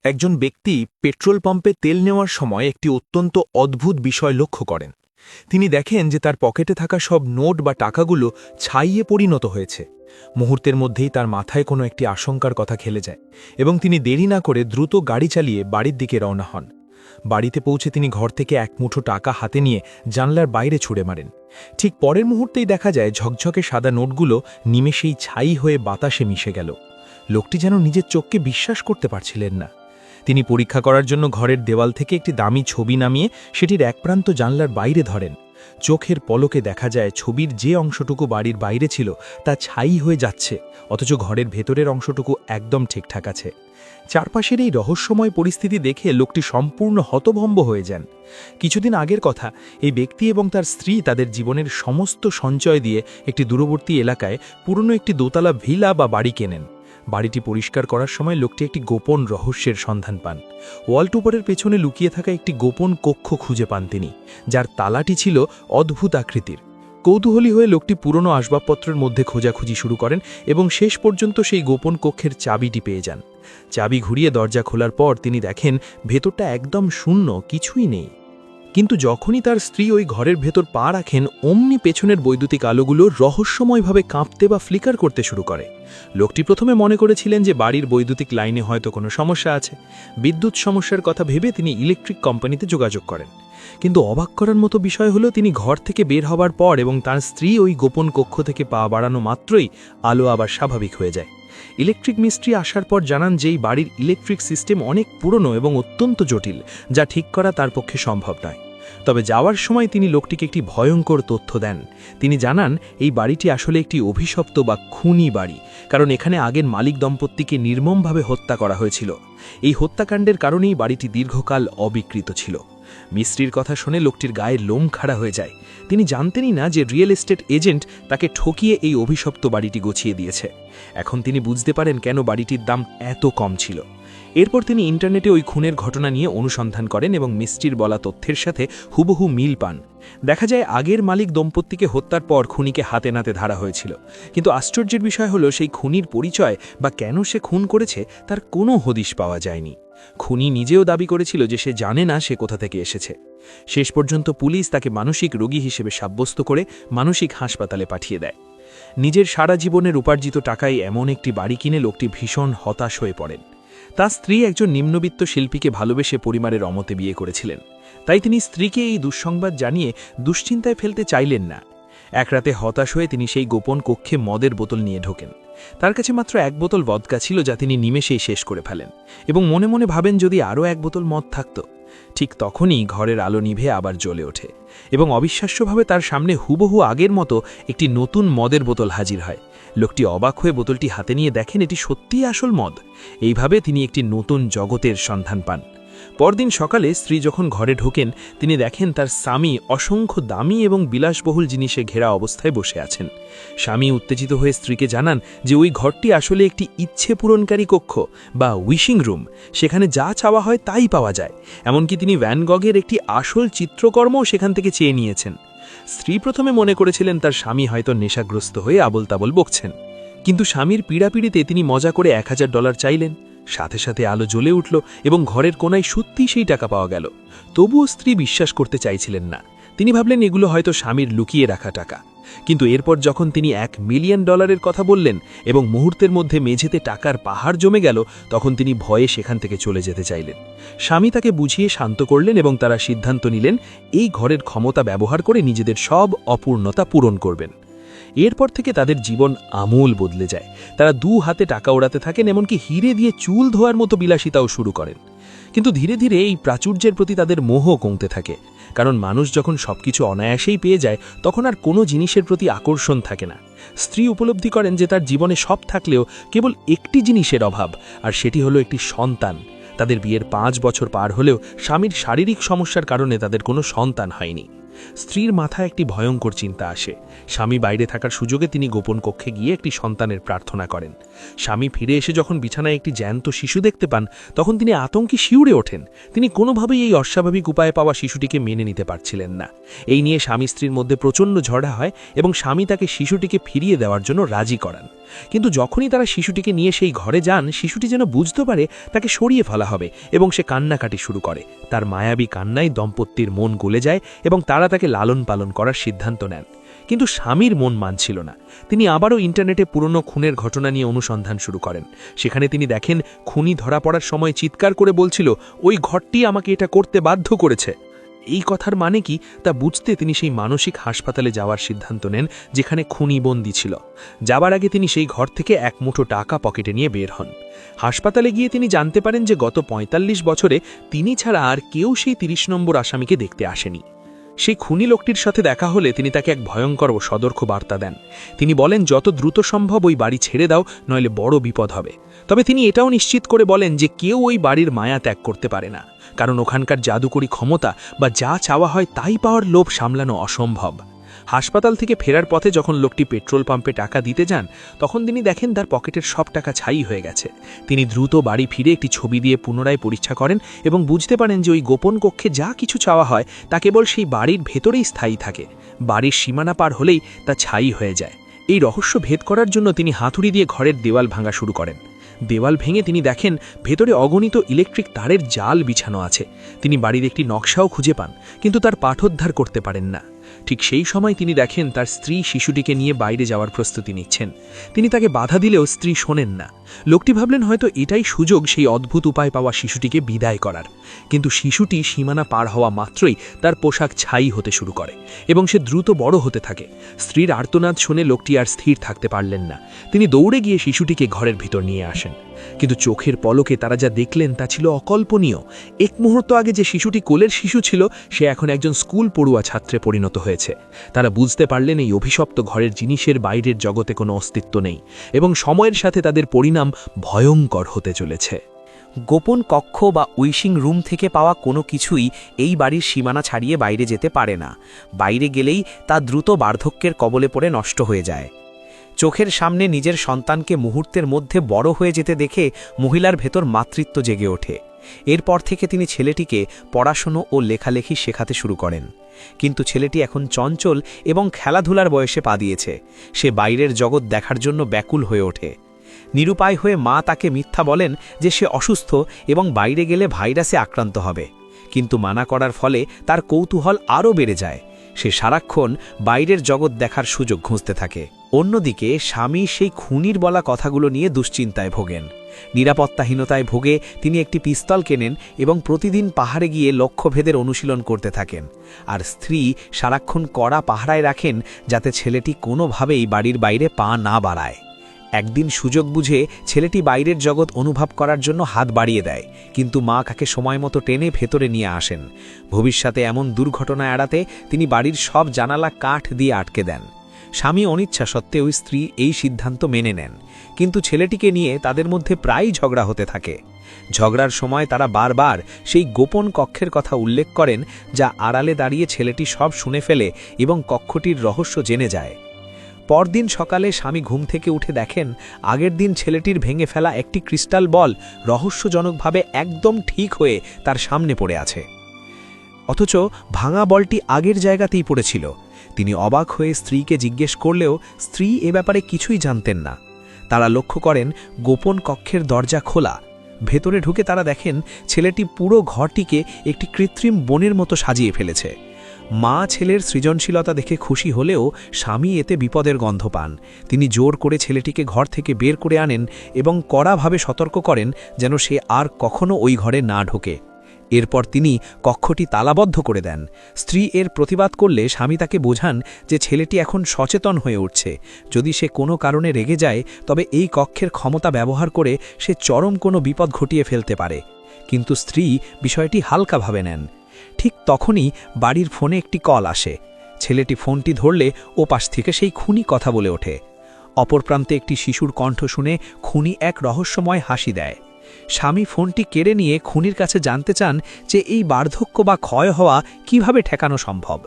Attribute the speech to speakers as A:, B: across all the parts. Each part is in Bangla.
A: একজন ব্যক্তি পেট্রোল পাম্পে তেল নেওয়ার সময় একটি অত্যন্ত অদ্ভুত বিষয় লক্ষ্য করেন। তিনি দেখেন যে তার পকেটে থাকা সব নোট বা টাকাগুলো ছাইয়ে পরিণত হয়েছে। মুহূর্তের মধ্যেই তার মাথায় কোনো একটি আশঙ্কার কথা খেলে যায় এবং তিনি দেরি না করে দ্রুত গাড়ি চালিয়ে বাড়ির দিকে রওনা হন। বাড়িতে পৌঁছে তিনি ঘর থেকে এক মুঠো টাকা হাতে নিয়ে জানলার বাইরে ছুঁড়ে মারেন। ঠিক পরের মুহূর্তেই দেখা যায় ঝকঝকে সাদা নোটগুলো নিমেষেই ছাই হয়ে বাতাসে মিশে গেল। লোকটি যেন নিজের চোখকে বিশ্বাস করতে পারছিলেন না। তিনি পরীক্ষা করার জন্য ঘরের দেওয়াল থেকে একটি দামি ছবি নামিয়ে সেটির এক প্রান্ত জানলার বাইরে ধরেন। চোখের পলকে দেখা যায় ছবির যে অংশটুকু বাড়ির বাইরে ছিল তা ছাই হয়ে যাচ্ছে, অথচ ঘরের ভেতরের অংশটুকু একদম ঠিকঠাক আছে। চারপাশের এই রহস্যময় পরিস্থিতি দেখে লোকটি সম্পূর্ণ হতভম্ব হয়ে যান। কিছুদিন আগের কথা, এই ব্যক্তি এবং তার স্ত্রী তাদের জীবনের সমস্ত সঞ্চয় দিয়ে একটি দূরবর্তী এলাকায় পুরনো একটি দোতলা ভিলা বা বাড়ি কেনেন। বাড়িটি পরিষ্কার করার সময় লোকটি একটি গোপন রহস্যের সন্ধান পান। ওয়ালটুপারের পেছনে লুকিয়ে থাকা একটি গোপন কক্ষ খুঁজে পান তিনি, যার তালাটি ছিল অদ্ভুত আকৃতির। কৌতূহলী হয়ে লোকটি পুরনো আসবাবপত্রের মধ্যে খোঁজাখুঁজি শুরু করেন এবং শেষ পর্যন্ত সেই গোপন কক্ষের চাবিটি পেয়ে যান। চাবি ঘুরিয়ে দরজা খোলার পর তিনি দেখেন ভেতরটা একদম শূন্য, কিছুই নেই। কিন্তু যখনই তার স্ত্রী ওই ঘরের ভেতর পা রাখেন, অমনি পেছনের বৈদ্যুতিক আলোগুলো রহস্যময়ভাবে কাঁপতে বা ফ্লিকার করতে শুরু করে। লোকটি প্রথমে মনে করেছিলেন যে বাড়ির বৈদ্যুতিক লাইনে হয়তো কোনো সমস্যা আছে। বিদ্যুৎ সমস্যার কথা ভেবে তিনি ইলেকট্রিক কোম্পানিতে যোগাযোগ করেন। কিন্তু অবাক করার মতো বিষয় হলো, তিনি ঘর থেকে বের হবার পর এবং তার স্ত্রী ওই গোপন কক্ষ থেকে পা বাড়ানো মাত্রই আলো আবার স্বাভাবিক হয়ে যায়। ইলেকট্রিক মিস্ত্রি আসার পর জানান যে এই বাড়ির ইলেকট্রিক সিস্টেম অনেক পুরনো এবং অত্যন্ত জটিল, যা ঠিক করা তার পক্ষে সম্ভব নয়। তবে যাওয়ার সময় তিনি লোকটিকে একটি ভয়ঙ্কর তথ্য দেন। তিনি জানান এই বাড়িটি আসলে একটি অভিশপ্ত বা খুনি বাড়ি, কারণ এখানে আগের মালিক দম্পতিকে নির্মমভাবে হত্যা করা হয়েছিল। এই হত্যাকাণ্ডের কারণেই বাড়িটি দীর্ঘকাল অবিকৃত ছিল। মিস্ত্রির কথা শুনে লোকটির গায়ে লোম খাড়া হয়ে যায়। তিনি জানতেনই না যে রিয়েল এস্টেট এজেন্ট তাকে ঠকিয়ে এই অভিশপ্ত বাড়িটি গুছিয়ে দিয়েছে। এখন তিনি বুঝতে পারেন কেন বাড়িটির দাম এত কম ছিল। এরপর তিনি ইন্টারনেটে ওই খুনের ঘটনা নিয়ে অনুসন্ধান করেন এবং মিস্ত্রির বলা তথ্যের সাথে হুবহু মিল পান। দেখা যায় আগের মালিক দম্পতিকে হত্যার পর খুনিকে হাতে নাতে ধরা হয়েছিল। কিন্তু আশ্চর্যের বিষয় হলো, সেই খুনির পরিচয় বা কেন সে খুন করেছে তার কোনো হদিশ পাওয়া যায়নি। খুনি নিজেও দাবি করেছিল যে সে জানে না সে কোথা থেকে এসেছে। শেষ পর্যন্ত পুলিশ তাকে মানসিক রোগী হিসেবে সাব্যস্ত করে মানসিক হাসপাতালে পাঠিয়ে দেয়। নিজের সারা জীবনের উপার্জিত টাকায় এমন একটি বাড়ি কিনে লোকটি ভীষণ হতাশ হয়ে পড়েন। তার স্ত্রী একজন নিম্নবিত্ত শিল্পীকে ভালোবেসে পরিবারের অমতে বিয়ে করেছিলেন, তাই তিনি স্ত্রীকে এই দুঃসংবাদ জানিয়ে দুশ্চিন্তায় ফেলতে চাইলেন না। এক রাতে হতাশ হয়ে তিনি সেই গোপন কক্ষে মদের বোতল নিয়ে ঢোকেন। তার কাছে মাত্র এক বোতল ভদকা ছিল, যা তিনি নিমেষেই শেষ করে ফেলেন এবং মনে মনে ভাবেন যদি আরও এক বোতল মদ থাকত। ঠিক তখনই ঘরের আলো নিভে আবার জ্বলে ওঠে এবং অবিশ্বাস্যভাবে তার সামনে হুবহু আগের মতো একটি নতুন মদের বোতল হাজির হয়। লোকটি অবাক হয়ে বোতলটি হাতে নিয়ে দেখেন এটি সত্যিই আসল মদ। এইভাবে তিনি একটি নতুন জগতের সন্ধান পান। পরদিন সকালে স্ত্রী যখন ঘরে ঢোকেন, তিনি দেখেন তার স্বামী অসংখ্য দামি এবং বিলাসবহুল জিনিসে ঘেরা অবস্থায় বসে আছেন। স্বামী উত্তেজিত হয়ে স্ত্রীকে জানান যে ওই ঘরটি আসলে একটি ইচ্ছে পূরণকারী কক্ষ বা উইশিং রুম। সেখানে যা চাওয়া হয় তাই পাওয়া যায়। এমনকি তিনি ভ্যান গগের একটি আসল চিত্রকর্মও সেখান থেকে চেয়ে নিয়েছেন। স্ত্রী প্রথমে মনে করেছিলেন তার স্বামী হয়তো নেশাগ্রস্ত হয়ে আবল তাবল বকছেন, কিন্তু স্বামীর পীড়াপিড়িতে তিনি মজা করে $1000 চাইলেন। সাথে সাথে আলো জ্বলে উঠল এবং ঘরের কোনায় সত্যিই সেই টাকা পাওয়া গেল। তবুও স্ত্রী বিশ্বাস করতে চাইছিলেন না। তিনি ভাবলেন এগুলো হয়তো স্বামীর লুকিয়ে রাখা টাকা। কিন্তু এরপর যখন তিনি $1 মিলিয়ন কথা বললেন এবং মুহূর্তের মধ্যে মেঝেতে টাকার পাহাড় জমে গেল, তখন তিনি ভয়ে সেখান থেকে চলে যেতে চাইলেন। স্বামী তাকে বুঝিয়ে শান্ত করলেন এবং তারা সিদ্ধান্ত নিলেন এই ঘরের ক্ষমতা ব্যবহার করে নিজেদের সব অপূর্ণতা পূরণ করবেন। এরপর থেকে তাদের জীবন আমূল বদলে যায়। তারা 2 হাতে টাকা ওড়াতে থাকেন, এমনকি হিরে দিয়ে চুল ধোয়ার মতো বিলাসিতাও শুরু করেন। কিন্তু ধীরে ধীরে এই প্রাচুর্যের প্রতি তাদের মোহ কমতে থাকে, কারণ মানুষ যখন সবকিছু অনায়াসেই পেয়ে যায় তখন আর কোনো জিনিসের প্রতি আকর্ষণ থাকে না। স্ত্রী উপলব্ধি করেন যে তার জীবনে সব থাকলেও কেবল একটি জিনিসের অভাব, আর সেটি হলো একটি সন্তান। তাদের বিয়ের 5 বছর পার হলেও স্বামীর শারীরিক সমস্যার কারণে তাদের কোনো সন্তান হয়নি।
B: স্ত্রীর মাথায় একটি ভয়ঙ্কর চিন্তা আসে। স্বামী বাইরে থাকার সুযোগে তিনি গোপন কক্ষে গিয়ে একটি সন্তানের প্রার্থনা করেন। স্বামী ফিরে এসে যখন বিছানায় একটি জ্যান্ত শিশু দেখতে পান, তখন তিনি আতঙ্কে শিউরে ওঠেন। তিনি কোনোভাবেই এই অস্বাভাবিক উপায়ে পাওয়া শিশুটিকে মেনে নিতে পারছিলেন না। এই নিয়ে স্বামী স্ত্রীর মধ্যে প্রচণ্ড ঝগড়া হয় এবং স্বামী তাকে শিশুটিকে ফিরিয়ে দেওয়ার জন্য রাজি করান। কিন্তু যখনই তারা শিশুটিকে নিয়ে সেই ঘরে যান, শিশুটি যেন বুঝতে পারে তাকে সরিয়ে ফেলা হবে এবং সে কান্নাকাটি শুরু করে। তার মায়াবী কান্নায় দম্পতির মন গলে যায় এবং তারা তাকে লালন পালন করার সিদ্ধান্ত নেন। কিন্তু স্বামীর মন মানছিল না। তিনি আবারও ইন্টারনেটে পুরনো খুনের ঘটনা নিয়ে অনুসন্ধান শুরু করেন। সেখানে তিনি দেখেন খুনি ধরা পড়ার সময় চিৎকার করে বলছিল, ওই ঘরটি আমাকে এটা করতে বাধ্য করেছে। এই কথার মানে কি তা বুঝতে তিনি সেই মানসিক হাসপাতালে যাওয়ার সিদ্ধান্ত নেন যেখানে খুনি বন্দী ছিল। যাবার আগে তিনি সেই ঘর থেকে এক মুঠো টাকা পকেটে নিয়ে বের হন। হাসপাতালে গিয়ে তিনি জানতে পারেন যে গত ৪৫ বছরে তিনি ছাড়া আর কেউ সেই ৩০ নম্বর আসামিকে দেখতে আসেনি। সেই খুনি লোকটির সাথে দেখা হলে তিনি তাকে এক ভয়ঙ্কর ও সতর্ক বার্তা দেন। তিনি বলেন, যত দ্রুত সম্ভব ওই বাড়ি ছেড়ে দাও, নইলে বড় বিপদ হবে। তবে তিনি এটাও নিশ্চিত করে বলেন যে কেউ ওই বাড়ির মায়া ত্যাগ করতে পারে না, কারণ ওখানকার জাদুকরী ক্ষমতা বা যা চাওয়া হয় তাই পাওয়ার লোভ সামলানো অসম্ভব। হাসপাতাল থেকে ফেরার পথে যখন লোকটি পেট্রোল পাম্পে টাকা দিতে যান, তখন তিনি দেখেন তার পকেটের সব টাকা ছাই হয়ে গেছে। তিনি দ্রুত বাড়ি ফিরে একটি ছবি দিয়ে পুনরায় পরীক্ষা করেন এবং বুঝতে পারেন যে ওই গোপন কক্ষে যা কিছু চাওয়া হয় তা কেবল সেই বাড়ির ভেতরেই স্থায়ী থাকে। বাড়ির সীমানা পার হলেই তা ছাই হয়ে যায়। এই রহস্য ভেদ করার জন্য তিনি হাতুড়ি দিয়ে ঘরের দেওয়াল ভাঙা শুরু করেন। দেওয়াল ভেঙে তিনি দেখেন ভেতরে অগণিত ইলেকট্রিক তারের জাল বিছানো আছে। তিনি বাড়ির একটি নকশাও খুঁজে পান, কিন্তু তার পাঠোদ্ধার করতে পারেন না। ঠিক সেই সময় তিনি দেখেন তার স্ত্রী শিশুটিকে নিয়ে বাইরে যাওয়ার প্রস্তুতি নিচ্ছেন। তিনি তাকে বাধা দিলেও স্ত্রী শোনেন না। লোকটি ভাবলেন হয়তো এটাই সুযোগ সেই অদ্ভুত উপায় পাওয়া শিশুটিকে বিদায় করার। কিন্তু শিশুটি সীমানা পার হওয়া মাত্রই তার পোশাক ছাই হতে শুরু করে এবং সে দ্রুত বড় হতে থাকে। স্ত্রীর আর্তনাদ শুনে লোকটি আর স্থির থাকতে পারলেন না। তিনি দৌড়ে গিয়ে শিশুটিকে ঘরের ভিতর নিয়ে আসেন। কিন্তু চোখের পলকে তারা যা দেখলেন তা ছিল অকল্পনীয়। এক মুহূর্ত আগে যে শিশুটি কোলের শিশু ছিল, সে এখন একজন স্কুল পড়ুয়া ছাত্রে পরিণত হয়েছে। তারা বুঝতে পারলেন এই অভিশপ্ত ঘরের জিনিসের বাইরের জগতে কোনো অস্তিত্ব নেই এবং সময়ের সাথে তাদের পরিণাম ভয়ঙ্কর হতে চলেছে।
C: গোপন কক্ষ বা উইশিং রুম থেকে পাওয়া কোনো কিছুই এই বাড়ির সীমানা ছাড়িয়ে বাইরে যেতে পারে না। বাইরে গেলেই তা দ্রুত বার্ধক্যের কবলে পড়ে নষ্ট হয়ে যায়। চোখের সামনে নিজের সন্তানকে মুহূর্তের মধ্যে বড় হয়ে যেতে দেখে মহিলার ভেতর মাতৃত্ব জেগে ওঠে। এরপর থেকে তিনি ছেলেটিকে পড়াশুনো ও লেখালেখি শেখাতে শুরু করেন। কিন্তু ছেলেটি এখন চঞ্চল এবং খেলাধুলার বয়সে পা দিয়েছে। সে বাইরের জগৎ দেখার জন্য ব্যাকুল হয়ে ওঠে। নিরুপায় হয়ে মা তাকে মিথ্যা বলেন যে সে অসুস্থ এবং বাইরে গেলে ভাইরাসে আক্রান্ত হবে। কিন্তু মানা করার ফলে তার কৌতূহল আরও বেড়ে যায়। সে সারাক্ষণ বাইরের জগৎ দেখার সুযোগ খুঁজতে থাকে। অন্যদিকে স্বামী সেই খুনির বলা কথাগুলো নিয়ে দুশ্চিন্তায় ভোগেন। নিরাপত্তাহীনতায় ভোগে তিনি একটি পিস্তল কেনেন এবং প্রতিদিন পাহাড়ে গিয়ে লক্ষ্যভেদের অনুশীলন করতে থাকেন। আর স্ত্রী সারাক্ষণ কড়া পাহারায় রাখেন যাতে ছেলেটি কোনোভাবেই বাড়ির বাইরে পা না বাড়ায়। একদিন সুযোগ বুঝে ছেলেটি বাইরের জগৎ অনুভব করার জন্য হাত বাড়িয়ে দেয়, কিন্তু মা কাকে সময় মতো টেনে ভেতরে নিয়ে আসেন। ভবিষ্যতে এমন দুর্ঘটনা এড়াতে তিনি বাড়ির সব জানালা কাঠ দিয়ে আটকে দেন। স্বামী অনিচ্ছা সত্ত্বেও স্ত্রী এই সিদ্ধান্ত মেনে নেন, কিন্তু ছেলেটিকে নিয়ে তাদের মধ্যে প্রায়ই ঝগড়া হতে থাকে। ঝগড়ার সময় তারা বারবার সেই গোপন কক্ষের কথা উল্লেখ করেন, যা আড়ালে দাঁড়িয়ে ছেলেটি সব শুনে ফেলে এবং কক্ষটির রহস্য জেনে যায়। পরদিন সকালে স্বামী ঘুম থেকে উঠে দেখেন আগের দিন ছেলেটির ভেঙে ফেলা একটি ক্রিস্টাল বল রহস্যজনকভাবে একদম ঠিক হয়ে তার সামনে পড়ে আছে। অথচ ভাঙা বলটি আগের জায়গাতেই পড়েছিল। তিনি অবাক হয়ে স্ত্রীকে জিজ্ঞেস করলেও স্ত্রী এ ব্যাপারে কিছুই জানতেন না। তারা লক্ষ্য করেন গোপন কক্ষের দরজা খোলা। ভেতরে ঢুকে তারা দেখেন ছেলেটি পুরো ঘরটিকে একটি কৃত্রিম বনের মতো সাজিয়ে ফেলেছে। মা ছেলের সৃজনশীলতা দেখে খুশি হলেও স্বামী এতে বিপদের গন্ধ পান। তিনি জোর করে ছেলেটিকে ঘর থেকে বের করে আনেন এবং কড়াভাবে সতর্ক করেন যেন সে আর কখনো ওই ঘরে না ঢোকে। এরপর তিনি কক্ষটি তালাবদ্ধ করে দেন। স্ত্রী এর প্রতিবাদ করলে স্বামী তাকে বোঝান যে ছেলেটি এখন সচেতন হয়ে উঠছে। যদি সে কোনো কারণে রেগে যায় তবে এই কক্ষের ক্ষমতা ব্যবহার করে সে চরম কোনো বিপদ ঘটিয়ে ফেলতে পারে। কিন্তু স্ত্রী বিষয়টি হালকাভাবে নেন। ঠিক তখনই বাড়ির ফোনে একটি কল আসে। ছেলেটি ফোনটি ধরলে ওপাশ থেকে সেই খুনি কথা বলে ওঠে। অপর প্রান্তে একটি শিশুর কণ্ঠ শুনে খুনি এক রহস্যময় হাসি দেয়। স্বামী ফোনটি কেড়ে নিয়ে খুনির কাছে জানতে চান যে এই বার্ধক্য বা ক্ষয় হওয়া কিভাবে ঠেকানো সম্ভব।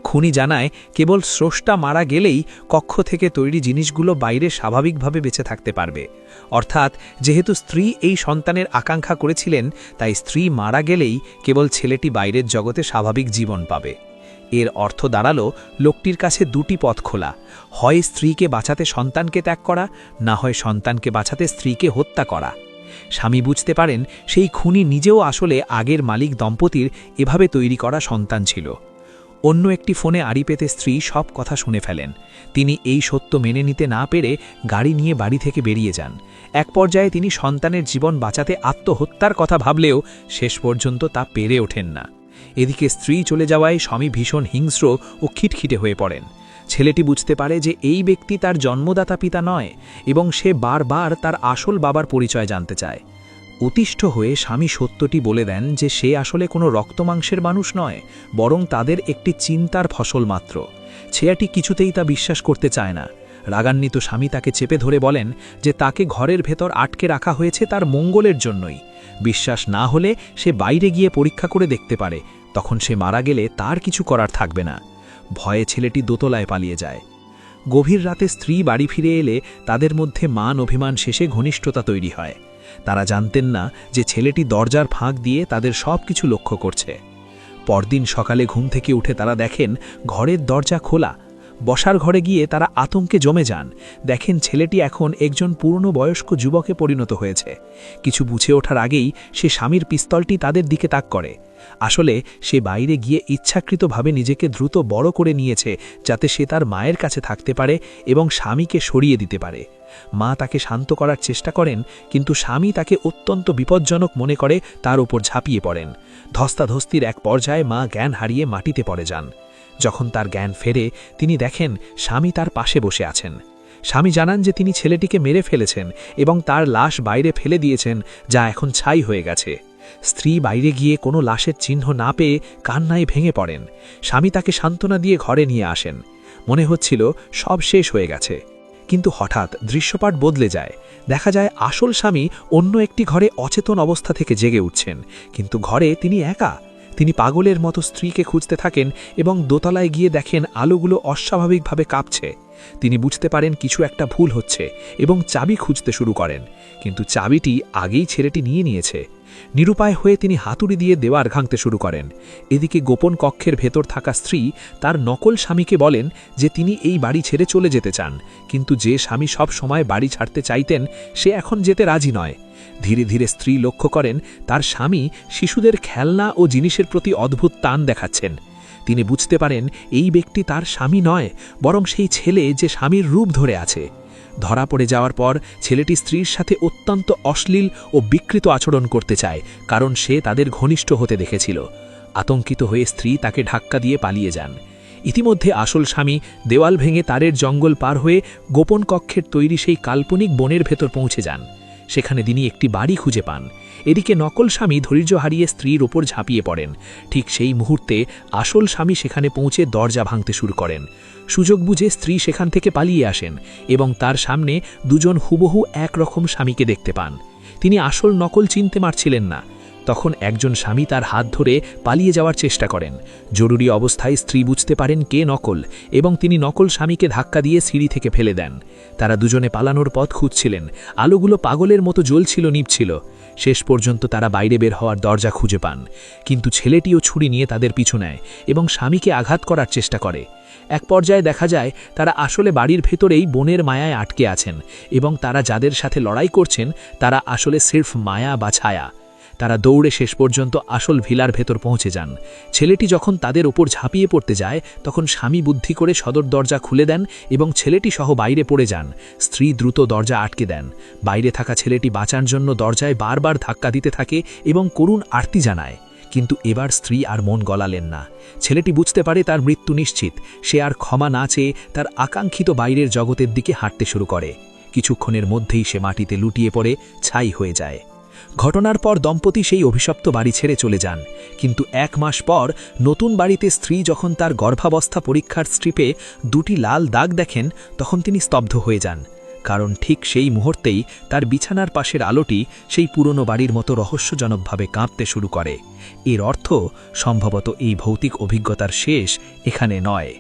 C: খুনি জানায় কেবল স্রষ্টা মারা গেলেই কক্ষ থেকে তৈরি জিনিসগুলো বাইরে স্বাভাবিকভাবে বেঁচে থাকতে পারবে। অর্থাৎ যেহেতু স্ত্রী এই সন্তানের আকাঙ্ক্ষা করেছিলেন, তাই স্ত্রী মারা গেলেই কেবল ছেলেটি বাইরের জগতে স্বাভাবিক জীবন পাবে। এর অর্থ দাঁড়ালো লোকটির কাছে দুটি পথ খোলা, হয় স্ত্রীকে বাঁচাতে সন্তানকে ত্যাগ করা, না হয় সন্তানকে বাঁচাতে স্ত্রীকে হত্যা করা। স্বামী বুঝতে পারেন সেই খুনি নিজেও আসলে আগের মালিক দম্পতির এভাবে তৈরি করা সন্তান ছিল। অন্য একটি ফোনে আড়ি পেতে স্ত্রী সব কথা শুনে ফেলেন। তিনি এই সত্য মেনে নিতে না পেরে গাড়ি নিয়ে বাড়ি থেকে বেরিয়ে যান। এক পর্যায়ে তিনি সন্তানের জীবন বাঁচাতে আত্মহত্যার কথা ভাবলেও শেষ পর্যন্ত তা পেরে ওঠেন না। এদিকে স্ত্রী চলে যাওয়ায় স্বামী ভীষণ হিংস্র ও খিটখিটে হয়ে পড়েন। ছেলেটি বুঝতে পারে যে এই ব্যক্তি তার জন্মদাতা পিতা নয় এবং সে বারবার তার আসল বাবার পরিচয় জানতে চায়। অতিষ্ঠ হয়ে স্বামী সত্যটি বলে দেন যে সে আসলে কোনো রক্তমাংসের মানুষ নয়, বরং তাদের একটি চিন্তার ফসল মাত্র। ছেলেটি কিছুতেই তা বিশ্বাস করতে চায় না। রাগান্বিত স্বামী তাকে চেপে ধরে বলেন যে তাকে ঘরের ভেতর আটকে রাখা হয়েছে তার মঙ্গলের জন্যই। বিশ্বাস না হলে সে বাইরে গিয়ে পরীক্ষা করে দেখতে পারে, তখন সে মারা গেলে তার কিছু করার থাকবে না। ভয়ে ছেলেটি দোতলায় পালিয়ে যায়। গভীর রাতে স্ত্রী বাড়ি ফিরে এলে তাদের মধ্যে মান অভিমান শেষে ঘনিষ্ঠতা তৈরি হয়। তারা জানতেন না যে ছেলেটি দরজার ফাঁক দিয়ে তাদের সব কিছু লক্ষ্য করছে। পরদিন সকালে ঘুম থেকে উঠে তারা দেখেন ঘরের দরজা খোলা। বসার ঘরে গিয়ে তারা আতঙ্কে জমে যান। দেখেন ছেলেটি এখন একজন পূর্ণবয়স্ক যুবকে পরিণত হয়েছে। কিছু বুঝে ওঠার আগেই সে স্বামীর পিস্তলটি তাদের দিকে তাক করে। আসলে সে বাইরে গিয়ে ইচ্ছাকৃতভাবে নিজেকে দ্রুত বড় করে নিয়েছে, যাতে সে তার মায়ের কাছে থাকতে পারে এবং স্বামীকে সরিয়ে দিতে পারে। মা তাকে শান্ত করার চেষ্টা করেন, কিন্তু স্বামী তাকে অত্যন্ত বিপজ্জনক মনে করে তার উপর ঝাঁপিয়ে পড়েন। ধস্তাধস্তির এক পর্যায়ে মা জ্ঞান হারিয়ে মাটিতে পড়ে যান। যখন তার জ্ঞান ফেরে তিনি দেখেন স্বামী তার পাশে বসে আছেন। স্বামী জানান যে তিনি ছেলেটিকে মেরে ফেলেছেন এবং তার লাশ বাইরে ফেলে দিয়েছেন, যা এখন ছাই হয়ে গেছে। স্ত্রী বাইরে গিয়ে কোনো লাশের চিহ্ন না পেয়ে কান্নায় ভেঙে পড়েন। স্বামী তাকে সান্ত্বনা দিয়ে ঘরে নিয়ে আসেন। মনে হচ্ছিল সব শেষ হয়ে গেছে, কিন্তু হঠাৎ দৃশ্যপাট বদলে যায়। দেখা যায় আসল স্বামী অন্য একটি ঘরে অচেতন অবস্থা থেকে জেগে উঠছেন, কিন্তু ঘরে তিনি একা। তিনি পাগলের মতো স্ত্রীকে খুঁজতে থাকেন এবং দোতলায় গিয়ে দেখেন আলোগুলো অস্বাভাবিকভাবে কাঁপছে। তিনি বুঝতে পারেন কিছু একটা ভুল হচ্ছে এবং চাবি খুঁজতে শুরু করেন, কিন্তু চাবিটি আগেই ছেলেটি নিয়ে নিয়েছে। নিরুপায় হয়ে তিনি হাতুড়ি দিয়ে দেওয়াল ভাঙতে শুরু করেন। এদিকে গোপন কক্ষের ভেতর থাকা স্ত্রী তার নকল স্বামীকে বলেন যে তিনি এই বাড়ি ছেড়ে চলে যেতে চান, কিন্তু যে স্বামী সব সময় বাড়ি ছাড়তে চাইতেন সে এখন যেতে রাজি নয়। ধীরে ধীরে স্ত্রী লক্ষ্য করেন তার স্বামী শিশুদের খেলনা ও জিনিসের প্রতি অদ্ভুত টান দেখাচ্ছেন। তিনি বুঝতে পারেন এই ব্যক্তি তার স্বামী নয়, বরং সেই ছেলে যে স্বামীর রূপ ধরে আছে। ধরা পড়ে যাওয়ার পর ছেলেটি স্ত্রীর সাথে অত্যন্ত অশ্লীল ও বিকৃত আচরণ করতে চায়, কারণ সে তাদের ঘনিষ্ঠ হতে দেখেছিল। আতঙ্কিত হয়ে স্ত্রী তাকে ধাক্কা দিয়ে পালিয়ে যান। ইতিমধ্যে আসল স্বামী দেওয়াল ভেঙে তারের জঙ্গল পার হয়ে গোপন কক্ষের তৈরি সেই কাল্পনিক বনের ভেতর পৌঁছে যান। সেখানে তিনি একটি বাড়ি খুঁজে পান। এদিকে নকল স্বামী ধৈর্য হারিয়ে স্ত্রীর ওপর ঝাঁপিয়ে পড়েন। ঠিক সেই মুহূর্তে আসল স্বামী সেখানে পৌঁছে দরজা ভাঙতে শুরু করেন। সুযোগ বুঝে স্ত্রী সেখান থেকে পালিয়ে আসেন এবং তার সামনে দুজন হুবহু একরকম স্বামীকে দেখতে পান। তিনি আসল নকল চিনতে পারছিলেন না। তখন একজন স্বামী তার হাত ধরে পালিয়ে যাওয়ার চেষ্টা করেন। জরুরি অবস্থায় স্ত্রী বুঝতে পারেন কে নকল এবং তিনি নকল স্বামীকে ধাক্কা দিয়ে সিঁড়ি থেকে ফেলে দেন। তারা দুজনে পালানোর পথ খুঁজছিলেন। আলোগুলো পাগলের মতো জ্বলছিল, নিভছিল। শেষ পর্যন্ত তারা বাইরে বের হওয়ার দরজা খুঁজে পান, কিন্তু ছেলেটিও ছুরি নিয়ে তাদের পিছু নেয় এবং স্বামীকে আঘাত করার চেষ্টা করে। এক পর্যায়ে দেখা যায় তারা আসলে বাড়ির ভেতরেই বনের মায়ায় আটকে আছেন এবং তারা যাদের সাথে লড়াই করছেন তারা আসলে সির্ফ মায়া বা ছায়া। তারা দৌড়ে শেষ পর্যন্ত আসল ভিলার ভেতর পৌঁছে যান। ছেলেটি যখন তাদের ওপর ঝাঁপিয়ে পড়তে যায় তখন স্বামী বুদ্ধি করে সদর দরজা খুলে দেন এবং ছেলেটি সহ বাইরে পড়ে যান। স্ত্রী দ্রুত দরজা আটকে দেন। বাইরে থাকা ছেলেটি বাঁচার জন্য দরজায় বারবার ধাক্কা দিতে থাকে এবং করুণ আরতি জানায়, কিন্তু এবার স্ত্রী আর মন গলালেন না। ছেলেটি বুঝতে পারে তার মৃত্যু নিশ্চিত। সে আর ক্ষমা না চেয়ে তার আকাঙ্ক্ষিত বাইরের জগতের দিকে হাঁটতে শুরু করে। কিছুক্ষণের মধ্যেই সে মাটিতে লুটিয়ে পড়ে ছাই হয়ে যায়। ঘটনার পর দম্পতি সেই অভিশপ্ত বাড়ি ছেড়ে চলে যান, কিন্তু 1 মাস পর নতুন বাড়িতে স্ত্রী যখন তার গর্ভাবস্থা পরীক্ষার স্ট্রিপে 2টি লাল দাগ দেখেন তখন তিনি স্তব্ধ হয়ে যান।
D: কারণ ঠিক সেই মুহূর্তেই তার বিছানার পাশের আলোটি সেই পুরনো বাড়ির মতো রহস্যজনকভাবে কাঁপতে শুরু করে। এর অর্থ সম্ভবত এই ভৌতিক অভিজ্ঞতার শেষ এখানে নয়।